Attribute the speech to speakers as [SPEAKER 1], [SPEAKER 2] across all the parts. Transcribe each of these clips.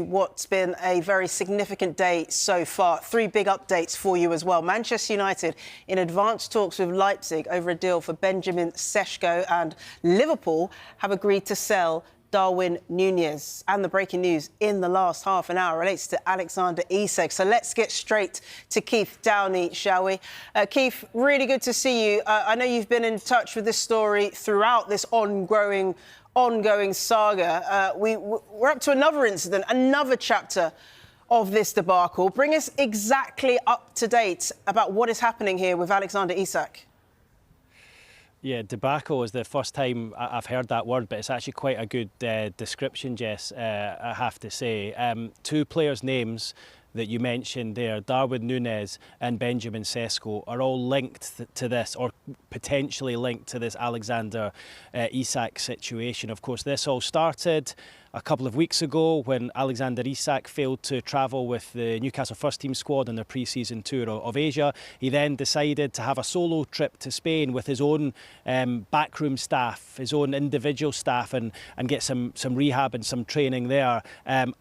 [SPEAKER 1] what's been a very significant day so far. 3 big updates for you as well. Manchester United in advanced talks with Leipzig over a deal for Benjamin Sesko, and Liverpool have agreed to sell Darwin Núñez. And the breaking news in the last half an hour relates to Alexander Isak. So let's get straight to Keith Downey, shall we? Keith, really good to see you. I know you've been in touch with this story throughout this ongoing saga. We're up to another incident, another chapter of this debacle. Bring us exactly up to date about what is happening here with Alexander Isak.
[SPEAKER 2] Yeah, debacle is the first time I've heard that word, but it's actually quite a good description, Jess, I have to say. 2 players' names that you mentioned there, Darwin Núñez and Benjamin Sesko, are all linked to this, or potentially linked to this Alexander Isak situation. Of course, this all started a couple of weeks ago when Alexander Isak failed to travel with the Newcastle first team squad on their pre-season tour of Asia. He then decided to have a solo trip to Spain with his own backroom staff, his own individual staff, and get some rehab and some training there,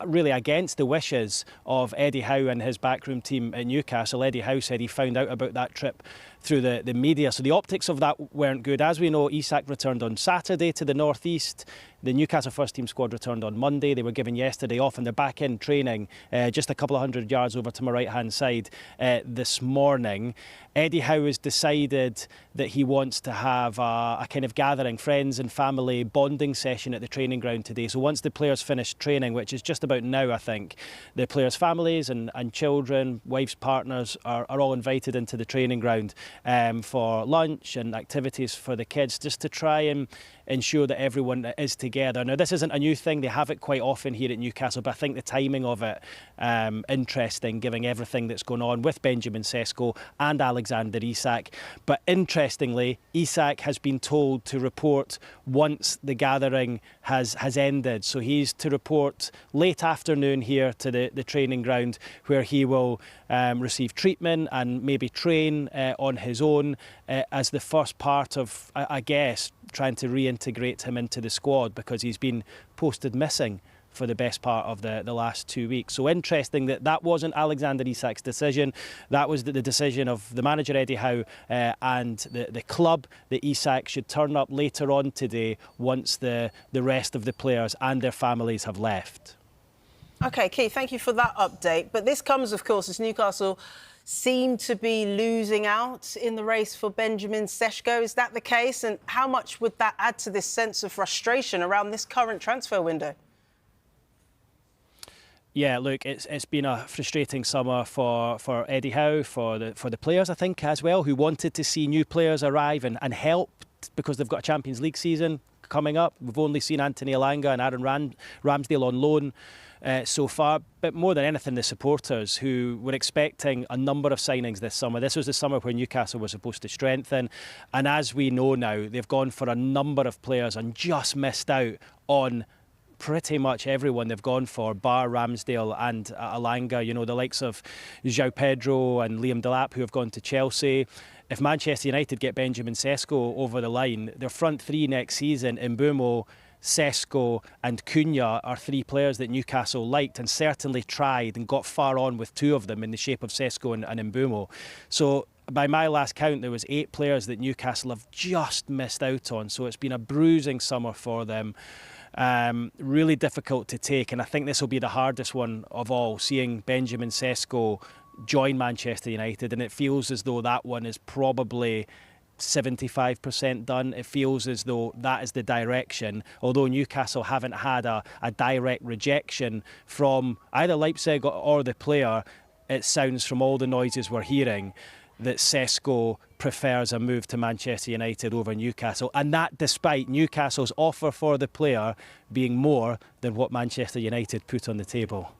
[SPEAKER 2] really against the wishes of Eddie Howe and his backroom team at Newcastle. Eddie Howe said he found out about that trip through the media, so the optics of that weren't good. As we know, Isak returned on Saturday to the northeast. The Newcastle first team squad returned on Monday. They were given yesterday off, and they're back in training just a couple of hundred yards over to my right hand side this morning. Eddie Howe has decided that he wants to have a kind of gathering, friends and family bonding session at the training ground today. So once the players finish training, which is just about now, I think, the players' families and children, wives, partners are all invited into the training ground for lunch and activities for the kids, just to try and ensure that everyone is together. Now, this isn't a new thing. They have it quite often here at Newcastle, but I think the timing of it interesting, given everything that's going on with Benjamin Sesko and Alexander Isak. But interestingly, Isak has been told to report once the gathering has ended. So he's to report late afternoon here to the training ground, where he will receive treatment and maybe train on his own as the first part of, I guess, trying to reintegrate him into the squad, because he's been posted missing for the best part of the last 2 weeks. So interesting that wasn't Alexander Isak's decision. That was the decision of the manager, Eddie Howe, and the club, that Isak should turn up later on today once the rest of the players and their families have left.
[SPEAKER 1] OK, Keith, thank you for that update. But this comes, of course, as Newcastle seem to be losing out in the race for Benjamin Sesko. Is that the case? And how much would that add to this sense of frustration around this current transfer window?
[SPEAKER 2] Yeah, look, it's been a frustrating summer for Eddie Howe, for the players, I think, as well, who wanted to see new players arrive and help, because they've got a Champions League season coming up. We've only seen Anthony Elanga and Aaron Ramsdale on loan so far, but more than anything, the supporters, who were expecting a number of signings this summer. This was the summer where Newcastle was supposed to strengthen, and as we know now, they've gone for a number of players and just missed out on pretty much everyone they've gone for, bar Ramsdale and Elanga. You know, the likes of João Pedro and Liam Delap, who have gone to Chelsea. If Manchester United get Benjamin Sesko over the line, their front 3 next season, Mbeumo, Sesko and Cunha, are 3 players that Newcastle liked and certainly tried and got far on with 2 of them in the shape of Sesko and Mbeumo. So by my last count, there was 8 players that Newcastle have just missed out on. So it's been a bruising summer for them. Really difficult to take, and I think this will be the hardest one of all, seeing Benjamin Sesko join Manchester United, and it feels as though that one is probably 75% done. It feels as though that is the direction, although Newcastle haven't had a direct rejection from either Leipzig or the player. It sounds, from all the noises we're hearing, that Sesko prefers a move to Manchester United over Newcastle, and that despite Newcastle's offer for the player being more than what Manchester United put on the table.